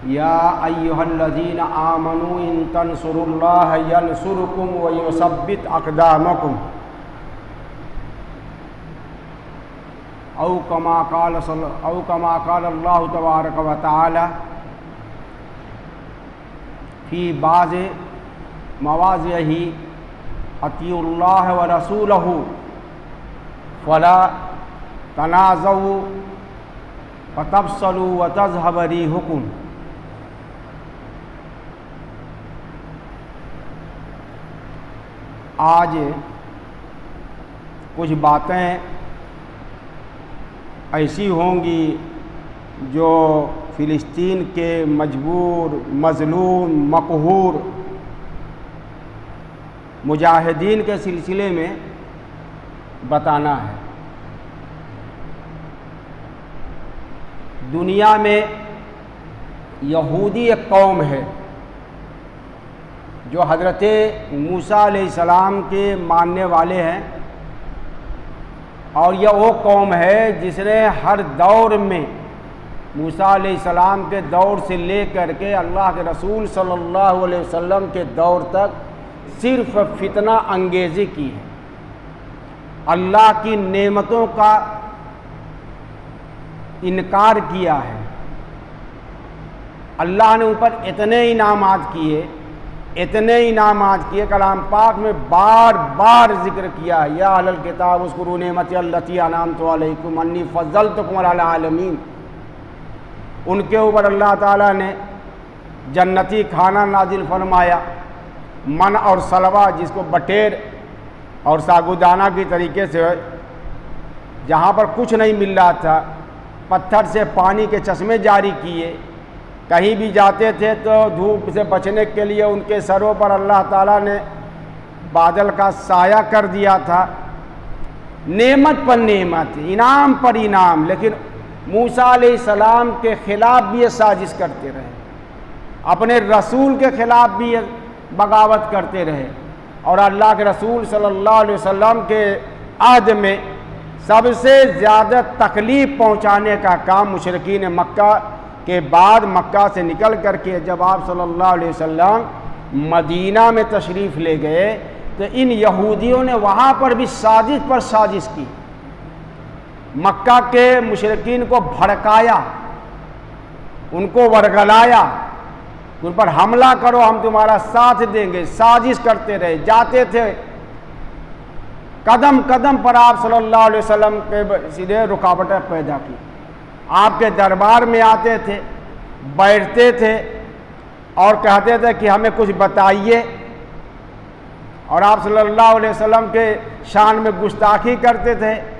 या अय्युहल्लज़ीना आमनू इन तंसुरुल्लाह यंसुरुकुम व युसब्बित अक़दामकुम औ कमा क़ाल अल्लाहु तबारक व तआला फ़ी बाज़ मवाज़िही अतीउल्लाह व रसूलहू फ़ला तनाज़ऊ फ़तफ़्शलू व तज़हब रिहुकुम। आज कुछ बातें ऐसी होंगी जो फ़िलिस्तीन के मजबूर, मज़लूम, मक़हूर मुजाहिदीन के सिलसिले में बताना है। दुनिया में यहूदी एक कौम है जो हज़रत मूसा अलैहिस्सलाम के मानने वाले हैं, और यह वो कौम है जिसने हर दौर में मूसा अलैहिस्सलाम के दौर से लेकर के अल्लाह के रसूल सल्लल्लाहु अलैहि वसल्लम के दौर तक सिर्फ फितना अंगेज़ी की है। अल्लाह की नेमतों का इनकार किया है। अल्लाह ने ऊपर इतने इनामात किए, कलाम पाक में बार बार जिक्र किया है, या अहलल किताब उज़्कुरू निअमती अल्लती अनअमतु अलैकुम अन्नी फ़ज़्ज़लतुकुम अलल आलमीन। उनके ऊपर अल्लाह ताला ने जन्नती खाना नाजिल फरमाया, मन और सलवा, जिसको बटेर और सागुदाना की तरीके से जहाँ पर कुछ नहीं मिल रहा था, पत्थर से पानी के चश्मे जारी किए। कहीं भी जाते थे तो धूप से बचने के लिए उनके सरों पर अल्लाह ताला ने बादल का साया कर दिया था। नेमत पर नेमत, इनाम पर इनाम। लेकिन मूसा अलैहिस्सलाम के ख़िलाफ़ भी ये साजिश करते रहे, अपने रसूल के ख़िलाफ़ भी ये बगावत करते रहे, और अल्लाह के रसूल सल्लल्लाहु अलैहि वसल्लम के अहद में सबसे ज़्यादा तकलीफ़ पहुँचाने का काम मुशरिकीन मक्का के बाद मक्का से निकल करके जब आप सल्लल्लाहु अलैहि वसल्लम मदीना में तशरीफ़ ले गए तो इन यहूदियों ने वहाँ पर भी साजिश पर साजिश की। मक्का के मुशरिकीन को भड़काया, उनको वर्गलाया, उन पर हमला करो, हम तुम्हारा साथ देंगे, साजिश करते रहे। जाते थे कदम कदम पर आप सल्लल्लाहु अलैहि वसल्लम के सीधे रुकावटें पैदा की। आपके दरबार में आते थे, बैठते थे और कहते थे कि हमें कुछ बताइए, और आप सल्लल्लाहु अलैहि वसल्लम के शान में गुस्ताखी करते थे,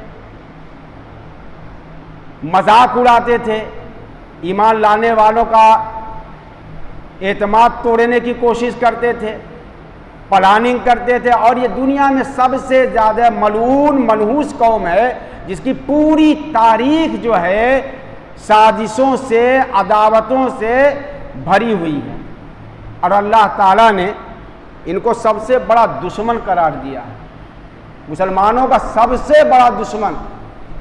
मजाक उड़ाते थे, ईमान लाने वालों का एतमाद तोड़ने की कोशिश करते थे, प्लानिंग करते थे। और ये दुनिया में सबसे ज़्यादा मलून मनहूस कौम है जिसकी पूरी तारीख जो है साजिशों से, अदावतों से भरी हुई है, और अल्लाह ताला ने इनको सबसे बड़ा दुश्मन करार दिया है। मुसलमानों का सबसे बड़ा दुश्मन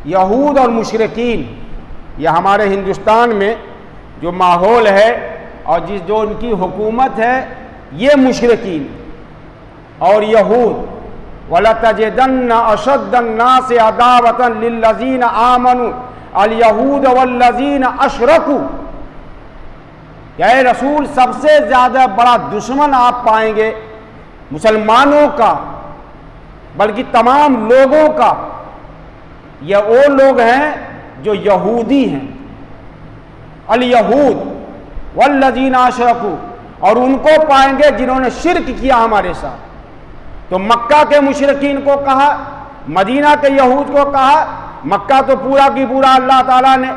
यहूद और मुशरिकीन। यह हमारे हिंदुस्तान में जो माहौल है और जो उनकी हुकूमत है, ये मुशरिकीन और यहूद। वला तजिदन्ना अशद्दन्नासि अदावतन लिल्लज़ीना आमनू अल यहूद वल्लज़ीना अशरकू। या रसूल, सबसे ज़्यादा बड़ा दुश्मन आप पाएंगे मुसलमानों का, बल्कि तमाम लोगों का, ये वो लोग हैं जो यहूदी हैं। अल यहूद वल्लज़ीना अशरकू, और उनको पाएंगे जिन्होंने शिर्क किया हमारे साथ। तो मक्का के मुशरिकीन को कहा, मदीना के यहूद को कहा। मक्का तो पूरा की पूरा अल्लाह ताला ने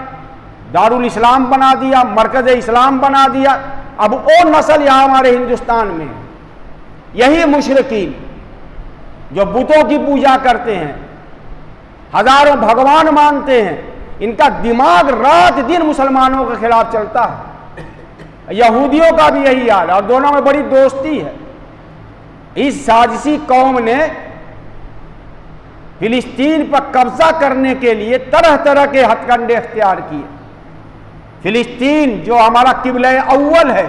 दारुल इस्लाम बना दिया, मरकज़ इस्लाम बना दिया। अब वो नस्ल यहाँ हमारे हिंदुस्तान में है, यही मुशरिकीन जो बुतों की पूजा करते हैं, हजारों भगवान मानते हैं। इनका दिमाग रात दिन मुसलमानों के खिलाफ चलता है। यहूदियों का भी यही हाल है, और दोनों में बड़ी दोस्ती है। इस साजिशी कौम ने फिलिस्तीन पर कब्जा करने के लिए तरह तरह के हथकंडे इख्तियार किए। फिलिस्तीन जो हमारा किबला अव्वल है,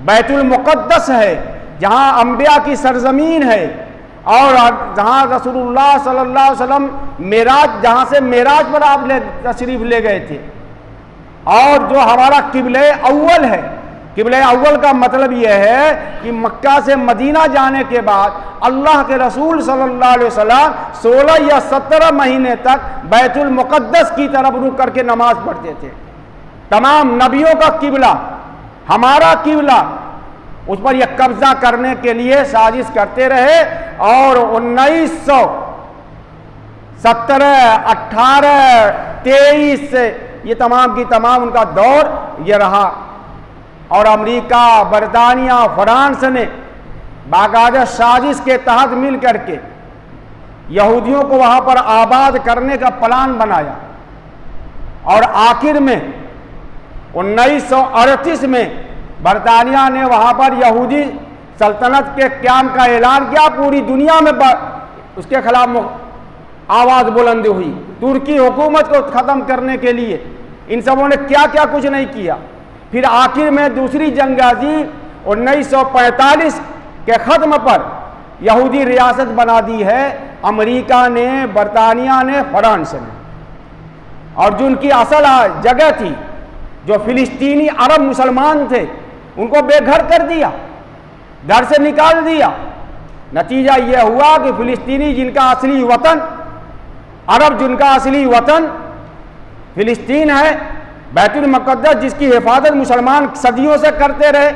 बैतुल मुक़द्दस है, जहाँ अंबिया की सरजमीन है, और जहाँ रसूलुल्लाह सल्लल्लाहु अलैहि वसल्लम मेराज, जहाँ से मेराज पर आप तशरीफ़ ले गए थे, और जो हमारा किबला अव्वल है। किबला अव्वल का मतलब यह है कि मक्का से मदीना जाने के बाद अल्लाह के रसूल सल्लल्लाहु अलैहि वसल्लम 16 या 17 महीने तक बैतुल मुक़द्दस की तरफ रुक करके नमाज पढ़ते थे। तमाम नबियों का किबला, हमारा किबला, उस पर यह कब्जा करने के लिए साजिश करते रहे, और 1917, 18, 23 ये तमाम की तमाम उनका दौर ये रहा। और अमेरिका, बरतानिया, फ्रांस ने बाकायदा साजिश के तहत मिल करके यहूदियों को वहाँ पर आबाद करने का प्लान बनाया, और आखिर में 1938 में बरतानिया ने वहाँ पर यहूदी सल्तनत के क़याम का ऐलान किया। पूरी दुनिया में उसके खिलाफ आवाज़ बुलंद हुई। तुर्की हुकूमत को ख़त्म करने के लिए इन सबों ने क्या क्या कुछ नहीं किया। फिर आखिर में दूसरी जंगाजी 1945 के ख़त्म पर यहूदी रियासत बना दी है अमेरिका ने, बरतानिया ने, फ्रांस ने। और जो उनकी असल जगह थी, जो फिलिस्तीनी अरब मुसलमान थे, उनको बेघर कर दिया, घर से निकाल दिया। नतीजा यह हुआ कि फिलिस्तीनी जिनका असली वतन, अरब जिनका असली वतन फिलिस्तीन है, बैतुल मुक़द्दस जिसकी हिफाजत मुसलमान सदियों से करते रहे,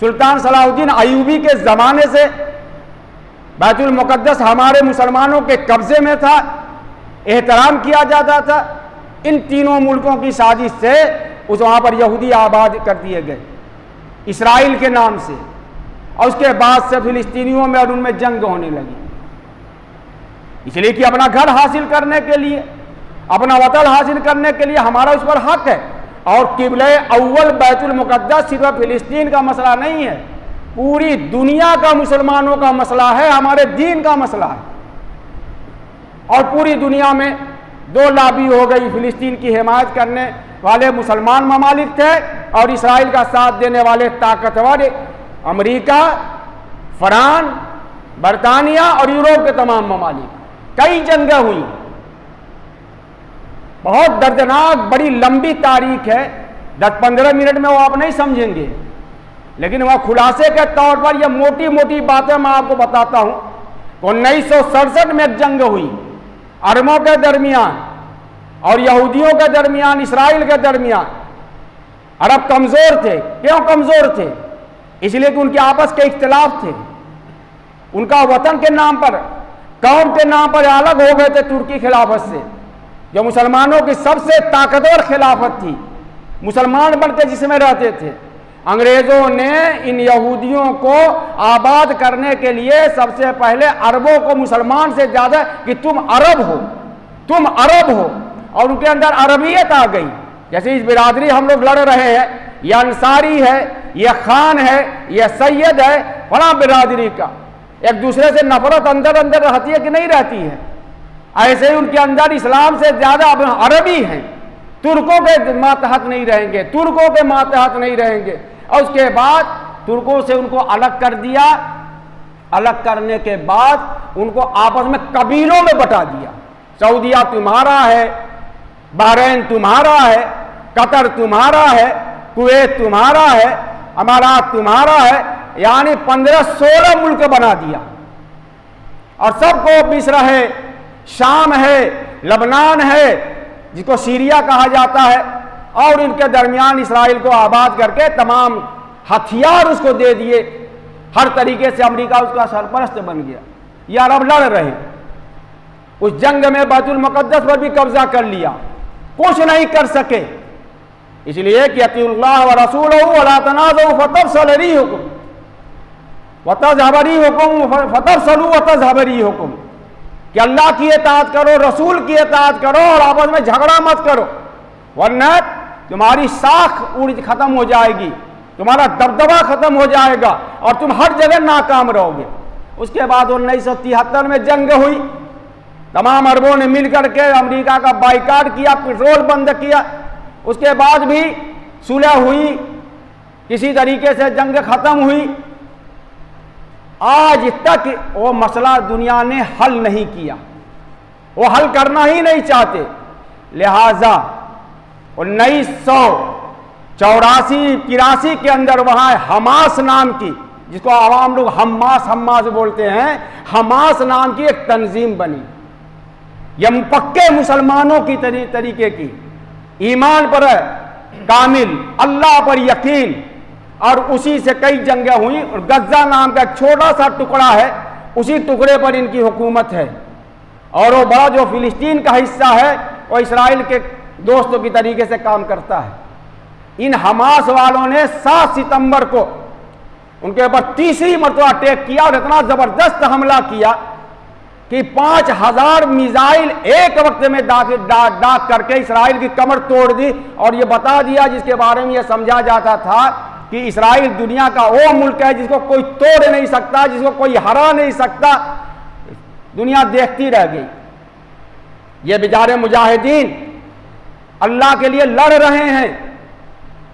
सुल्तान सलाहुद्दीन अयूबी के ज़माने से बैतुल मुक़द्दस हमारे मुसलमानों के कब्ज़े में था, एहतराम किया जाता था। इन तीनों मुल्कों की साजिश से उस वहाँ पर यहूदी आबाद कर दिए गए इसराइल के नाम से, और उसके बाद से फिलिस्तीनियों में और उनमें जंग होने लगी, इसलिए कि अपना घर हासिल करने के लिए, अपना वतन हासिल करने के लिए हमारा उस पर हक है। और किबला अव्वल बैतुल मुक़द्दस सिर्फ फिलिस्तीन का मसला नहीं है, पूरी दुनिया का मुसलमानों का मसला है, हमारे दीन का मसला है। और पूरी दुनिया में दो लॉबी हो गई, फिलिस्तीन की हिमायत करने वाले मुसलमान ममालिक थे, और इसराइल का साथ देने वाले ताकतवर अमेरिका, फ्रांस, बरतानिया और यूरोप के तमाम ममालिक। कई जंगें हुई, बहुत दर्दनाक, बड़ी लंबी तारीख है, 10-15 मिनट में वो आप नहीं समझेंगे, लेकिन वह खुलासे के तौर पर यह मोटी मोटी बातें मैं आपको बताता हूँ। 1967 में एक जंग हुई अरबों के दरमियान और यहूदियों के दरमियान, इसराइल के दरमियान। अरब कमज़ोर थे। क्यों कमज़ोर थे? इसलिए कि उनके आपस के इख्तिलाफ थे, उनका वतन के नाम पर, कौम के नाम पर अलग हो गए थे तुर्की खिलाफत से, जो मुसलमानों की सबसे ताकतवर खिलाफत थी, मुसलमान बनकर जिसमें रहते थे। अंग्रेज़ों ने इन यहूदियों को आबाद करने के लिए सबसे पहले अरबों को मुसलमान से ज़्यादा कि तुम अरब हो, तुम अरब हो, और उनके अंदर अरबियत आ गई। जैसे इस बिरादरी हम लोग लड़ रहे हैं, यह अंसारी है, यह खान है, यह सैयद है, फला बिरादरी का, एक दूसरे से नफरत अंदर अंदर रहती है कि नहीं रहती है? ऐसे ही उनके अंदर इस्लाम से ज़्यादा अरबी हैं, तुर्कों के मातहत नहीं रहेंगे, तुर्कों के मातहत नहीं रहेंगे। और उसके बाद तुर्कों से उनको अलग कर दिया। अलग करने के बाद उनको आपस में कबीलों में बटा दिया। सऊदिया तुम्हारा है, बहरीन तुम्हारा है, कतर तुम्हारा है, कुवैत तुम्हारा है, अमारात तुम्हारा है, यानी 15-16 मुल्क बना दिया। और सबको मिस्र है, शाम है, लबनान है, जिसको सीरिया कहा जाता है, और इनके दरमियान इसराइल को आबाद करके तमाम हथियार उसको दे दिए। हर तरीके से अमेरिका उसका सरपरस्त बन गया। ये अरब लड़ रहे, उस जंग में बैतुल मुक़द्दस पर भी कब्जा कर लिया, कुछ नहीं कर सके। इसलिए कि अतीउल्लाह व रसूलहू वला तनाज़ऊ फतफ़शलू रिहुकुम वतज़हब रिहुकुम फतफ़शलू वतज़हब रिहुकुम, कि अल्लाह की इताअत करो, रसूल की इताअत करो, और आपस में झगड़ा मत करो, वरना तुम्हारी साख खत्म हो जाएगी, तुम्हारा दबदबा खत्म हो जाएगा, और तुम हर जगह नाकाम रहोगे। उसके बाद 1973 में जंग हुई। तमाम अरबों ने मिलकर के अमेरिका का बाइकाट किया, पेट्रोल बंद किया, उसके बाद भी सुलह हुई, किसी तरीके से जंग खत्म हुई। आज तक वो मसला दुनिया ने हल नहीं किया, वो हल करना ही नहीं चाहते। लिहाजा 1984-83 के अंदर वहां हमास नाम की, जिसको आवाम लोग हम्मास बोलते हैं, हमास नाम की एक तंजीम बनी। यह पक्के मुसलमानों की तरीके की, ईमान पर कामिल, अल्लाह पर यकीन, और उसी से कई जंगें हुई। और गज्जा नाम का एक छोटा सा टुकड़ा है, उसी टुकड़े पर इनकी हुकूमत है। और वो बड़ा जो फिलिस्तीन का हिस्सा है वो इसराइल के दोस्तों की तरीके से काम करता है। इन हमास वालों ने 7 सितंबर को उनके ऊपर तीसरी मरतबा अटैक किया और इतना जबरदस्त हमला किया कि 5000 मिसाइल एक वक्त में दाग करके इसराइल की कमर तोड़ दी। और ये बता दिया, जिसके बारे में यह समझा जाता था कि इसराइल दुनिया का वो मुल्क है जिसको कोई तोड़ नहीं सकता, जिसको कोई हरा नहीं सकता। दुनिया देखती रह गई। ये बेचारे मुजाहिदीन अल्लाह के लिए लड़ रहे हैं,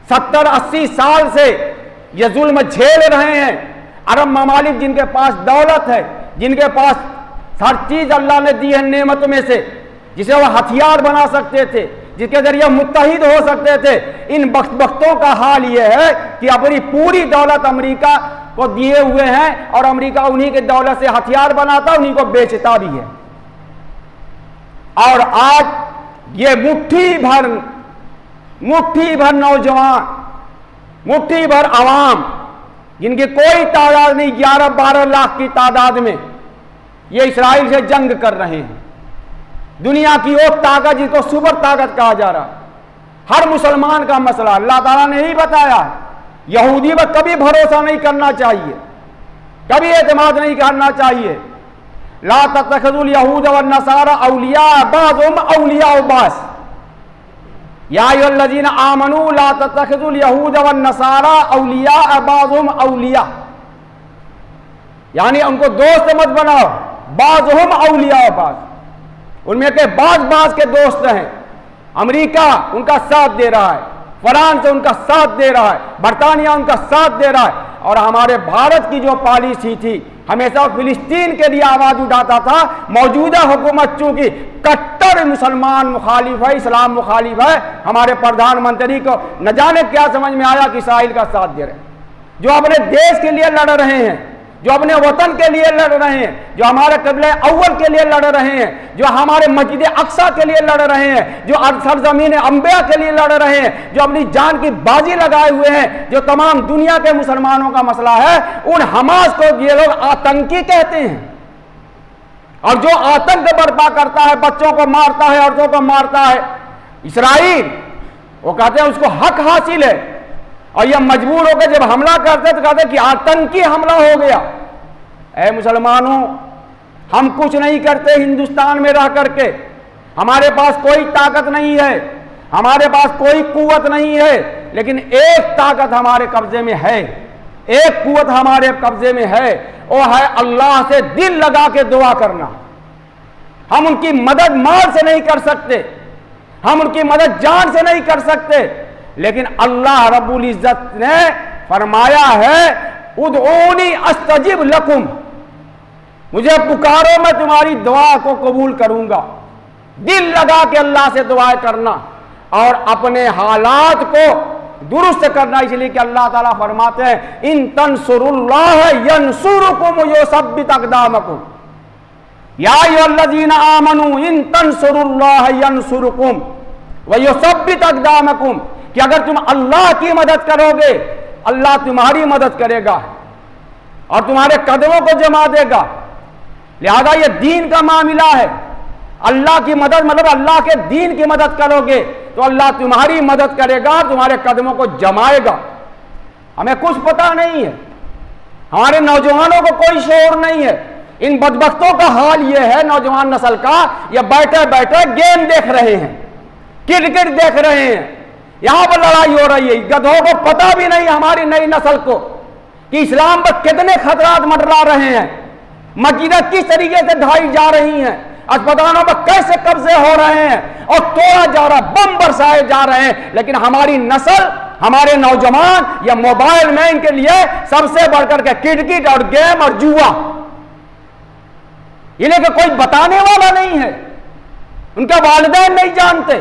70-80 साल से ये जुल्म झेल रहे हैं। अरब ममालिक जिनके पास दौलत है, जिनके पास हर चीज अल्लाह ने दी है नेमत में से, जिसे वह हथियार बना सकते थे, जिसके जरिए मुत्तहिद हो सकते थे, इन बख्तों का हाल यह है कि अपनी पूरी दौलत अमेरिका को दिए हुए हैं और अमेरिका उन्हीं के दौलत से हथियार बनाता, उन्हीं को बेचता भी है। और आज ये मुट्ठी भर नौजवान, मुट्ठी भर आवाम, जिनकी कोई तादाद नहीं, 11-12 लाख की तादाद में ये इसराइल से जंग कर रहे हैं। दुनिया की वो ताकत जिसको सुपर ताकत कहा जा रहा, हर मुसलमान का मसला अल्लाह ताला ने ही बताया है। यहूदी पर कभी भरोसा नहीं करना चाहिए, कभी एतमाद नहीं करना चाहिए। ला तत्तखिजुल यहूद व नसारा औलिया बाज़ुहुम औलिया बाज़, या अय्युहल्लज़ीना आमनू ला तत्तखिजुल यहूद व नसारा औलिया बाज़ुहुम औलिया, यानी उनको दोस्त मत बनाओ। बाज़ुहुम औलिया बाज़, उनमें के बाज के दोस्त हैं। अमेरिका उनका साथ दे रहा है, फ्रांस उनका साथ दे रहा है, बरतानिया उनका साथ दे रहा है। और हमारे भारत की जो पॉलिसी थी, हमेशा फिलिस्तीन के लिए आवाज उठाता था। मौजूदा हुकूमत चूंकि कट्टर मुसलमान मुखालिफ है, इस्लाम मुखालिफ है, हमारे प्रधानमंत्री को न जाने क्या समझ में आया कि इसराइल का साथ दे रहे हैं, जो अपने देश के लिए लड़ रहे हैं, जो अपने वतन के लिए लड़ रहे हैं, जो हमारे क़िबला अव्वल के लिए लड़ रहे हैं, जो हमारे मस्जिद अक्सा के लिए लड़ रहे हैं, जो सरजमीन अंबिया के लिए लड़ रहे हैं, जो अपनी जान की बाजी लगाए हुए हैं, जो तमाम दुनिया के मुसलमानों का मसला है, उन हमास को ये लोग आतंकी कहते हैं। और जो आतंक बर्पा करता है, बच्चों को मारता है, औरतों को मारता है, इसराइल, वो कहते हैं उसको हक हासिल है। और यह मजबूर होकर जब हमला करते तो कहते कि आतंकी हमला हो गया। ऐ मुसलमानों, हम कुछ नहीं करते हिंदुस्तान में रह करके, हमारे पास कोई ताकत नहीं है, हमारे पास कोई कुव्वत नहीं है, लेकिन एक ताकत हमारे कब्जे में है, एक कुव्वत हमारे कब्जे में है, वो है अल्लाह से दिल लगा के दुआ करना। हम उनकी मदद माल से नहीं कर सकते, हम उनकी मदद जान से नहीं कर सकते, लेकिन अल्लाह रब्बुल इज्जत ने फरमाया है उदऊनी अस्तजिब लकुम, मुझे पुकारो मैं तुम्हारी दुआ को कबूल करूंगा। दिल लगा के अल्लाह से दुआएं करना और अपने हालात को दुरुस्त करना, इसलिए कि अल्लाह ताला फरमाते हैं इन तंसुरुल्लाह यंसुरुकुम युसब्बित अक़दामकुम, या अय्युहल्लज़ीना आमनू इन तंसुरुल्लाह यंसुरुकुम व युसब्बित अक़दामकुम, कि अगर तुम अल्लाह की मदद करोगे, अल्लाह तुम्हारी मदद करेगा और तुम्हारे कदमों को जमा देगा। लिहाजा ये दीन का मामला है। अल्लाह की मदद मतलब अल्लाह के दीन की मदद करोगे तो अल्लाह तुम्हारी मदद करेगा, तुम्हारे कदमों को जमाएगा। हमें कुछ पता नहीं है, हमारे नौजवानों को कोई शोर नहीं है। इन बदबख्तों का हाल ये है, नौजवान नस्ल का, ये बैठे बैठे गेम देख रहे हैं, क्रिकेट देख रहे हैं, यहां पर लड़ाई हो रही है। गधों को पता भी नहीं हमारी नई नस्ल को कि इस्लाम पर कितने खतरात मंडरा रहे हैं, मस्जिदें किस तरीके से ढाई जा रही हैं, अस्पतालों पर कैसे कब्जे हो रहे हैं और तोड़ा जा रहा, बम बरसाए जा रहे हैं, लेकिन हमारी नस्ल, हमारे नौजवान या मोबाइल में इनके लिए सबसे बढ़कर के क्रिकेट और गेम और जुआ, इन्हें कोई बताने वाला नहीं है। उनके वालिदैन नहीं जानते,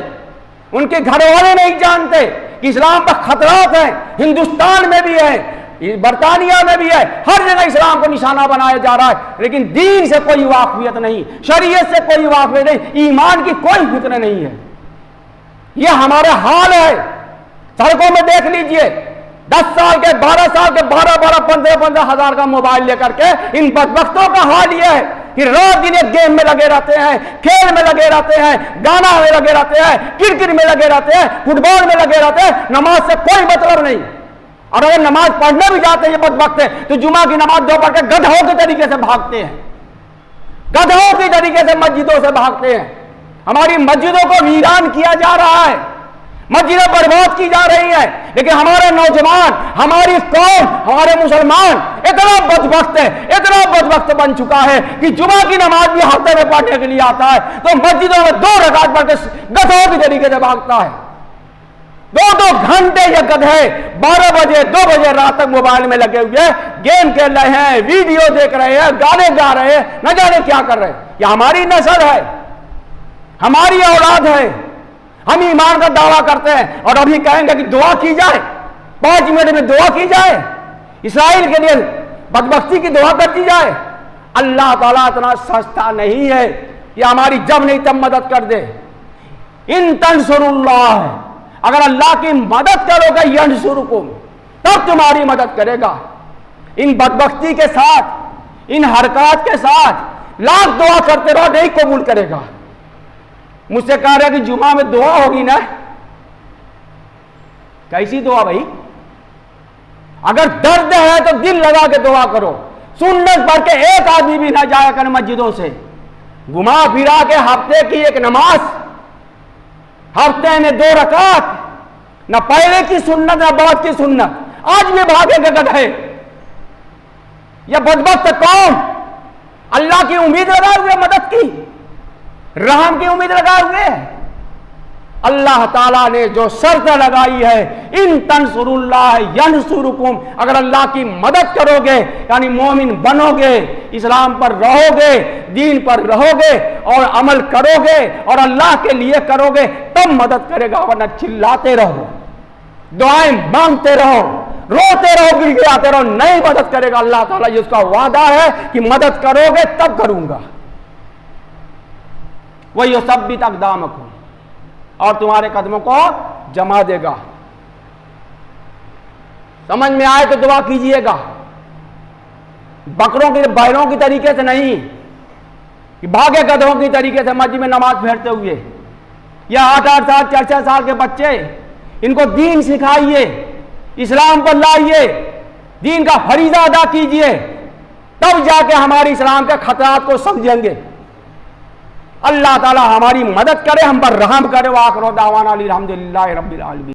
उनके घर वाले नहीं जानते कि इस्लाम पर खतरात हैं। हिंदुस्तान में भी है, बरतानिया में भी है, हर जगह इस्लाम को निशाना बनाया जा रहा है, लेकिन दीन से कोई वाकफियत नहीं, शरीयत से कोई वाकफियत नहीं, ईमान की कोई फिक्र नहीं है। यह हमारा हाल है। सड़कों में देख लीजिए, 10 साल के 12 साल के 12-12 15-15 हजार का मोबाइल लेकर के इन बदबख्तों का हाल यह है कि रात दिन एक गेम में लगे रहते हैं, खेल में लगे रहते हैं, गाना में लगे रहते हैं, क्रिकेट में लगे रहते हैं, फुटबॉल में लगे रहते हैं, नमाज से कोई मतलब नहीं। और अगर नमाज पढ़ने भी जाते हैं ये बदबख्त हैं तो जुमा की नमाज दो पढ़ के गधों के तरीके से भागते हैं, गधों के तरीके से मस्जिदों से भागते हैं। हमारी मस्जिदों को वीरान किया जा रहा है, मस्जिदें बर्बाद की जा रही है, लेकिन हमारे नौजवान, हमारी कौम, हमारे मुसलमान इतना बदबख्त है, इतना बदबख्त बन चुका है कि जुमा की नमाज भी हफ्ते में पढ़ने के लिए आता है तो मस्जिदों में 2 रकात पढ़ के गधों की तरीके से भागता है। 2-2 घंटे ये गधे 12 बजे 2 बजे रात तक मोबाइल में लगे हुए गेम खेल रहे हैं, वीडियो देख रहे हैं, गाने गा रहे हैं, न जाने क्या कर रहे हैं। ये हमारी नस्ल है, हमारी औलाद है। हम ईमान का दावा करते हैं और अभी कहेंगे कि दुआ की जाए, 5 मिनट में दुआ की जाए, इसराइल के लिए बदबख्ती की दुआ कर दी जाए। अल्लाह ताला इतना सस्ता नहीं है कि हमारी जब नहीं तब मदद कर दे। इन तंसुरुल्लाह है, अगर अल्लाह की मदद करोगे यंसुरुकुम, तब तुम्हारी मदद करेगा। इन बदबख्ती के साथ, इन हरकत के साथ लाख दुआ करते रहो, नहीं कबूल करेगा। मुझसे कह रहे कि जुमा में दुआ होगी ना, कैसी दुआ भाई? अगर दर्द है तो दिल लगा के दुआ करो। सुन्नत पढ़ के एक आदमी भी ना जाया कर मस्जिदों से, घुमा फिरा के हफ्ते की एक नमाज, हफ्ते में 2 रकात, न पहले की सुन्नत न बाद की सुन्नत, आज भी भागेंगे गधे। यह बदबख्त कौम अल्लाह की उम्मीद लगाए हुए, मदद की, रहम की उम्मीद लगाए हुए। अल्लाह ताला ने जो शर्त लगाई है, इन तंसुरुल्लाह यंसुरुकुम, अगर अल्लाह की मदद करोगे यानी मोमिन बनोगे, इस्लाम पर रहोगे, दीन पर रहोगे और अमल करोगे और अल्लाह के लिए करोगे, तब मदद करेगा। वरना चिल्लाते रहो, दुआएं मांगते रहो, रोते रहो, गिड़गिड़ाते रहो, नहीं मदद करेगा। अल्लाह ताला जिसका वादा है कि मदद करोगे तब करूंगा। वही युसब्बित अक़दामकुम, और तुम्हारे कदमों को जमा देगा। समझ में आए तो दुआ कीजिएगा, बकरों की, बैलों की तरीके से नहीं कि भागे गधों की तरीके से मस्जिद में नमाज फेरते हुए। या 8-8 साल 4-4 साल के बच्चे, इनको दीन सिखाइए, इस्लाम पर लाइए, दीन का फरीजा अदा कीजिए, तब जाके हमारे इस्लाम के खतरात को समझेंगे। अल्लाह ताला हमारी मदद करे, हम पर रहम करे। वाखिर दावाना अल्हम्दुलिल्लाहि रब्बिल आलमीन।